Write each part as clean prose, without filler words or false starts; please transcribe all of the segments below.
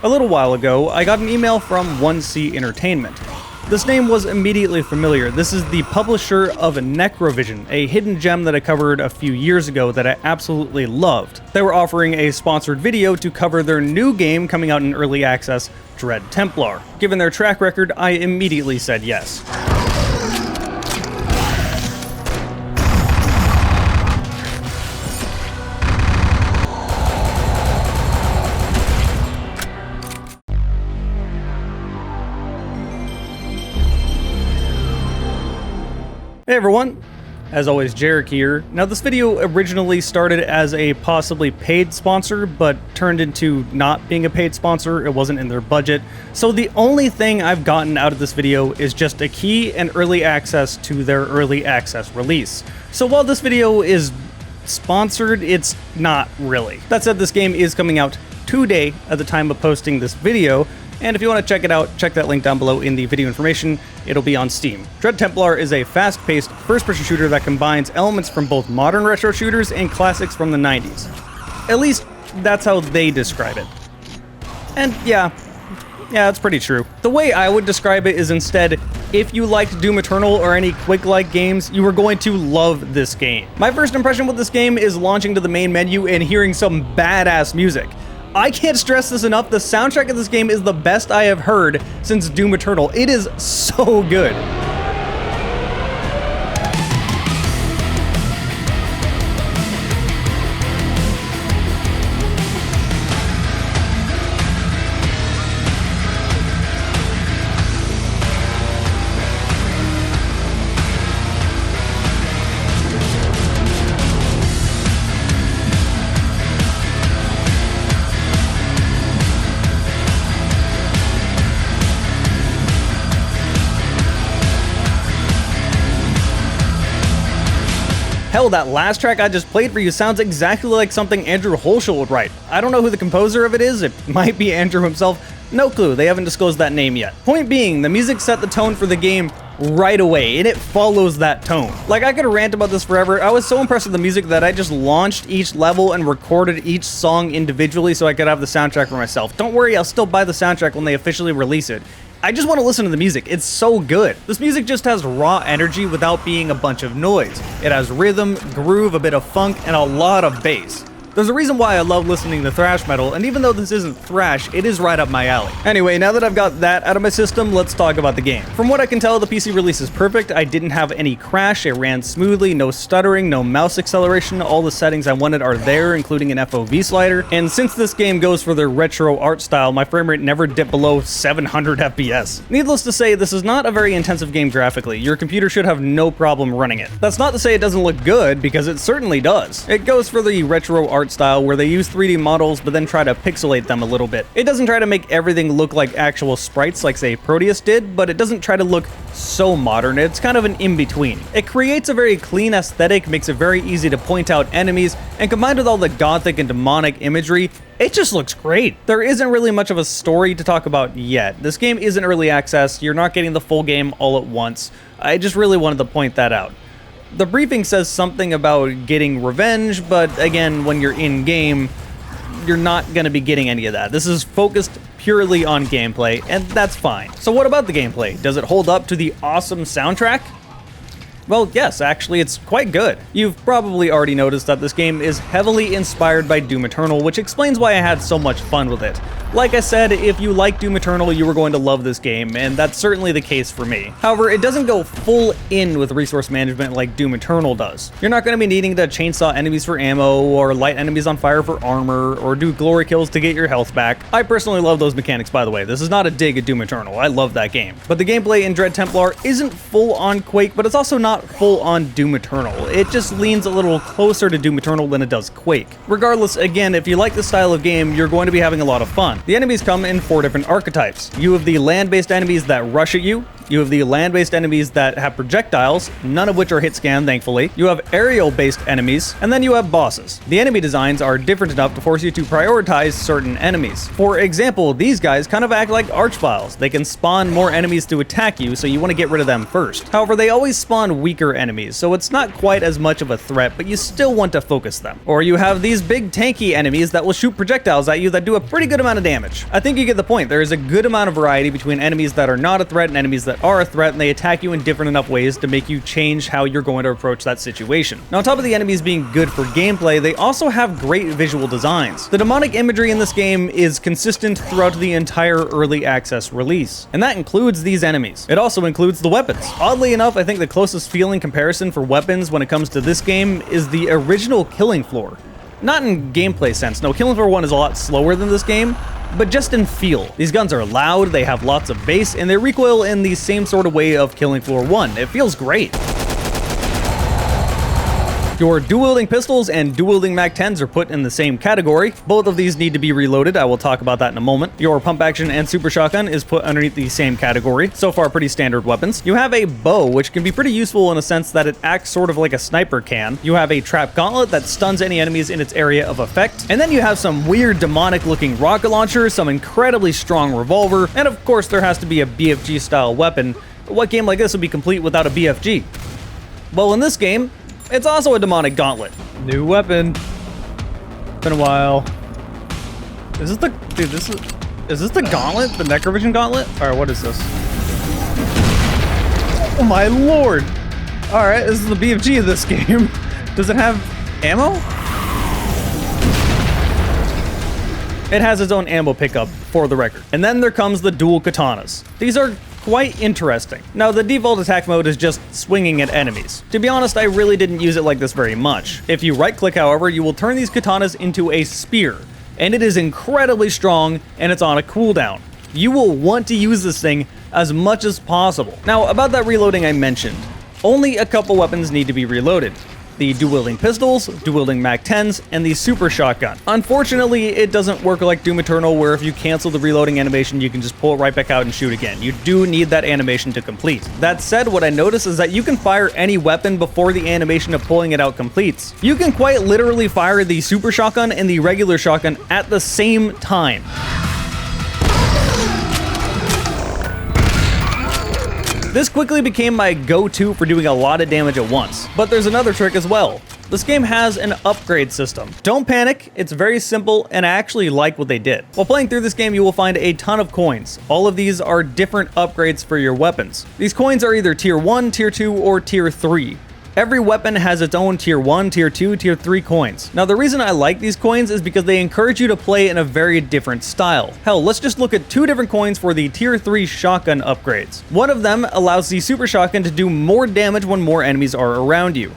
A little while ago, I got an email from 1C Entertainment. This name was immediately familiar. This is the publisher of Necrovision, a hidden gem that I covered a few years ago that I absolutely loved. They were offering a sponsored video to cover their new game coming out in early access, Dread Templar. Given their track record, I immediately said yes. Hey everyone, as always Jarek here. Now this video originally started as a possibly paid sponsor, but turned into not being a paid sponsor. It wasn't in their budget. So the only thing I've gotten out of this video is just a key and early access to their early access release. So while this video is sponsored, it's not really. That said, this game is coming out today at the time of posting this video. And if you want to check it out, check that link down below in the video information. It'll be on Steam. Dread Templar is a fast-paced, first-person shooter that combines elements from both modern retro shooters and classics from the 90s. At least, that's how they describe it. And yeah, it's pretty true. The way I would describe it is instead, if you liked Doom Eternal or any Quake-like games, you are going to love this game. My first impression with this game is launching to the main menu and hearing some badass music. I can't stress this enough, the soundtrack of this game is the best I have heard since Doom Eternal. It is so good. Hell, that last track I just played for you sounds exactly like something Andrew Holschel would write. I don't know who the composer of it is, it might be Andrew himself, no clue, they haven't disclosed that name yet. Point being, the music set the tone for the game right away, and it follows that tone. Like, I could rant about this forever. I was so impressed with the music that I just launched each level and recorded each song individually so I could have the soundtrack for myself. Don't worry, I'll still buy the soundtrack when they officially release it. I just want to listen to the music, it's so good. This music just has raw energy without being a bunch of noise. It has rhythm, groove, a bit of funk, and a lot of bass. There's a reason why I love listening to thrash metal, and even though this isn't thrash, it is right up my alley. Anyway, now that I've got that out of my system, let's talk about the game. From what I can tell, the PC release is perfect. I didn't have any crash, it ran smoothly, no stuttering, no mouse acceleration, all the settings I wanted are there, including an FOV slider, and since this game goes for their retro art style, my frame rate never dipped below 700 FPS. Needless to say, this is not a very intensive game graphically. Your computer should have no problem running it. That's not to say it doesn't look good, because it certainly does. It goes for the retro art style where they use 3D models but then try to pixelate them a little bit. It doesn't try to make everything look like actual sprites like say Proteus did, but it doesn't try to look so modern. It's kind of an in-between. It creates a very clean aesthetic, makes it very easy to point out enemies, and combined with all the gothic and demonic imagery, it just looks great. There isn't really much of a story to talk about yet. This game isn't early access, you're not getting the full game all at once. I just really wanted to point that out. The briefing says something about getting revenge, but again, when you're in-game, you're not going to be getting any of that. This is focused purely on gameplay, and that's fine. So what about the gameplay? Does it hold up to the awesome soundtrack? Well, yes, actually, it's quite good. You've probably already noticed that this game is heavily inspired by Doom Eternal, which explains why I had so much fun with it. Like I said, if you like Doom Eternal, you were going to love this game, and that's certainly the case for me. However, it doesn't go full in with resource management like Doom Eternal does. You're not going to be needing to chainsaw enemies for ammo, or light enemies on fire for armor, or do glory kills to get your health back. I personally love those mechanics, by the way. This is not a dig at Doom Eternal. I love that game. But the gameplay in Dread Templar isn't full on Quake, but it's also not full on Doom Eternal. It just leans a little closer to Doom Eternal than it does Quake. Regardless, again, if you like this style of game, you're going to be having a lot of fun. The enemies come in 4 different archetypes. You have the land-based enemies that rush at you. You have the land-based enemies that have projectiles, none of which are hit scan, thankfully. You have aerial-based enemies, and then you have bosses. The enemy designs are different enough to force you to prioritize certain enemies. For example, these guys kind of act like archviles. They can spawn more enemies to attack you, so you want to get rid of them first. However, they always spawn weaker enemies, so it's not quite as much of a threat, but you still want to focus them. Or you have these big tanky enemies that will shoot projectiles at you that do a pretty good amount of damage. I think you get the point. There is a good amount of variety between enemies that are not a threat and enemies that are a threat, and they attack you in different enough ways to make you change how you're going to approach that situation. Now, on top of the enemies being good for gameplay, they also have great visual designs. The demonic imagery in this game is consistent throughout the entire early access release, and that includes these enemies. It also includes the weapons. Oddly enough, I think the closest feeling comparison for weapons when it comes to this game is the original Killing Floor. Not in gameplay sense. No, Killing Floor 1 is a lot slower than this game, but just in feel. These guns are loud, they have lots of bass, and they recoil in the same sort of way of Killing Floor 1. It feels great. Your dual-wielding pistols and dual-wielding MAC-10s are put in the same category. Both of these need to be reloaded. I will talk about that in a moment. Your pump action and super shotgun is put underneath the same category. So far, pretty standard weapons. You have a bow, which can be pretty useful in a sense that it acts sort of like a sniper can. You have a trap gauntlet that stuns any enemies in its area of effect. And then you have some weird demonic-looking rocket launcher, some incredibly strong revolver, and of course there has to be a BFG-style weapon. But what game like this would be complete without a BFG? Well, in this game, it's also a demonic gauntlet. New weapon. Been a while. Is this the... Dude, is this the gauntlet? The Necrovision gauntlet? Alright, what is this? Oh my lord! Alright, this is the BFG of this game. Does it have ammo? It has its own ammo pickup, for the record. And then there comes the dual katanas. These are quite interesting. Now, the default attack mode is just swinging at enemies. To be honest, I really didn't use it like this very much. If you right-click, however, you will turn these katanas into a spear, and it is incredibly strong, and it's on a cooldown. You will want to use this thing as much as possible. Now, about that reloading I mentioned, only a couple weapons need to be reloaded. The dual-wielding pistols, dual-wielding MAC-10s, and the super shotgun. Unfortunately, it doesn't work like Doom Eternal, where if you cancel the reloading animation, you can just pull it right back out and shoot again. You do need that animation to complete. That said, what I noticed is that you can fire any weapon before the animation of pulling it out completes. You can quite literally fire the super shotgun and the regular shotgun at the same time. This quickly became my go-to for doing a lot of damage at once. But there's another trick as well. This game has an upgrade system. Don't panic, it's very simple, and I actually like what they did. While playing through this game, you will find a ton of coins. All of these are different upgrades for your weapons. These coins are either tier 1, tier 2, or tier 3. Every weapon has its own tier 1, tier 2, tier 3 coins. Now, the reason I like these coins is because they encourage you to play in a very different style. Hell, let's just look at two different coins for the tier 3 shotgun upgrades. One of them allows the super shotgun to do more damage when more enemies are around you.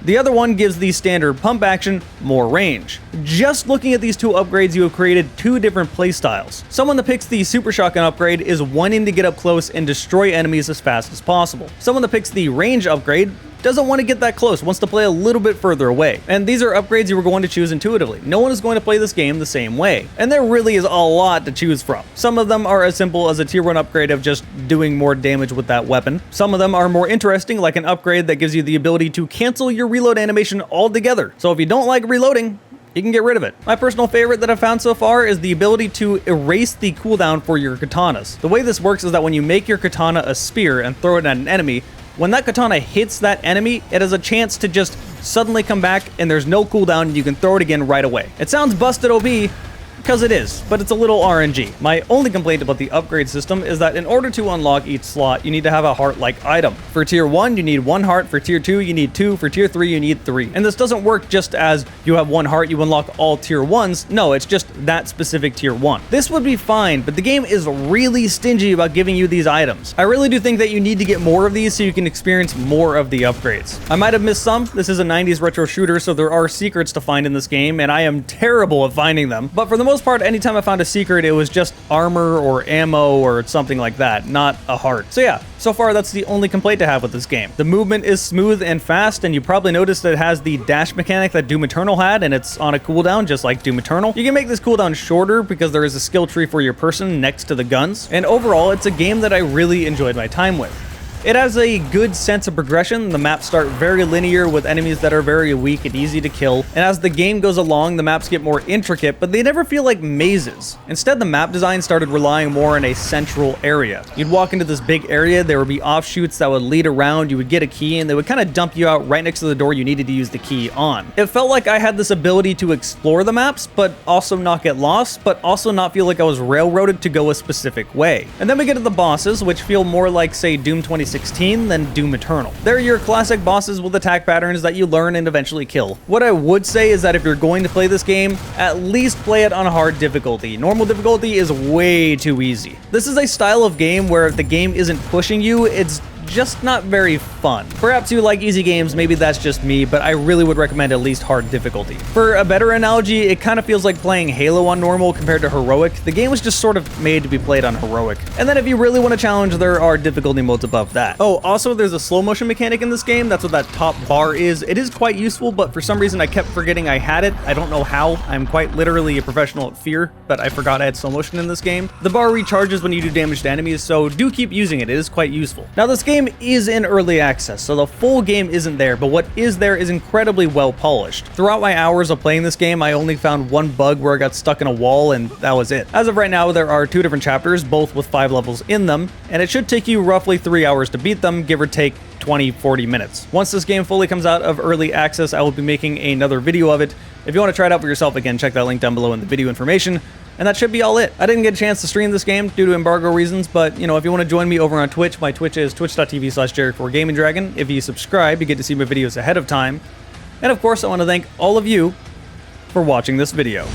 The other one gives the standard pump action more range. Just looking at these two upgrades, you have created two different playstyles. Someone that picks the super shotgun upgrade is wanting to get up close and destroy enemies as fast as possible. Someone that picks the range upgrade doesn't want to get that close, wants to play a little bit further away. And these are upgrades you are going to choose intuitively. No one is going to play this game the same way. And there really is a lot to choose from. Some of them are as simple as a tier 1 upgrade of just doing more damage with that weapon. Some of them are more interesting, like an upgrade that gives you the ability to cancel your reload animation altogether. So if you don't like reloading, you can get rid of it. My personal favorite that I've found so far is the ability to erase the cooldown for your katanas. The way this works is that when you make your katana a spear and throw it at an enemy, when that katana hits that enemy, it has a chance to just suddenly come back and there's no cooldown and you can throw it again right away. It sounds busted OP, because it is, but it's a little RNG. My only complaint about the upgrade system is that in order to unlock each slot, you need to have a heart-like item. For tier 1, you need 1 heart. For tier 2, you need 2. For tier 3, you need 3. And this doesn't work just as you have 1 heart, you unlock all tier 1s. No, it's just that specific tier 1. This would be fine, but the game is really stingy about giving you these items. I really do think that you need to get more of these so you can experience more of the upgrades. I might have missed some. This is a 90s retro shooter, so there are secrets to find in this game, and I am terrible at finding them. But for the most part, anytime I found a secret, it was just armor or ammo or something like that, not a heart. So yeah, so far that's the only complaint to have with this game. The movement is smooth and fast, and you probably noticed that it has the dash mechanic that Doom Eternal had, and it's on a cooldown just like Doom Eternal. You can make this cooldown shorter because there is a skill tree for your person next to the guns, and overall it's a game that I really enjoyed my time with. It has a good sense of progression. The maps start very linear with enemies that are very weak and easy to kill. And as the game goes along, the maps get more intricate, but they never feel like mazes. Instead, the map design started relying more on a central area. You'd walk into this big area, there would be offshoots that would lead around, you would get a key, and they would kind of dump you out right next to the door you needed to use the key on. It felt like I had this ability to explore the maps, but also not get lost, but also not feel like I was railroaded to go a specific way. And then we get to the bosses, which feel more like, say, Doom 2016 than Doom Eternal. They're your classic bosses with attack patterns that you learn and eventually kill. What I would say is that if you're going to play this game, at least play it on hard difficulty. Normal difficulty is way too easy. This is a style of game where if the game isn't pushing you, it's just not very fun. Perhaps you like easy games, maybe that's just me, but I really would recommend at least hard difficulty. For a better analogy, it kind of feels like playing Halo on normal compared to heroic. The game was just sort of made to be played on heroic. And then if you really want to challenge, there are difficulty modes above that. Oh, also there's a slow motion mechanic in this game. That's what that top bar is. It is quite useful, but for some reason I kept forgetting I had it. I don't know how. I'm quite literally a professional at fear, but I forgot I had slow motion in this game. The bar recharges when you do damage to enemies, so do keep using it. It is quite useful. Now this game is in early access, so the full game isn't there, but what is there is incredibly well polished. Throughout my hours of playing this game, I only found one bug where I got stuck in a wall, and that was it. As of right now, there are 2 different chapters, both with 5 levels in them, and it should take you roughly 3 hours to beat them, give or take 20-40 minutes. Once this game fully comes out of early access, I will be making another video of it. If you want to try it out for yourself, again, check that link down below in the video information. And that should be all it. I didn't get a chance to stream this game due to embargo reasons, but, you know, if you want to join me over on Twitch, my Twitch is twitch.tv/Jarek4GamingDragon. If you subscribe, you get to see my videos ahead of time. And of course, I want to thank all of you for watching this video.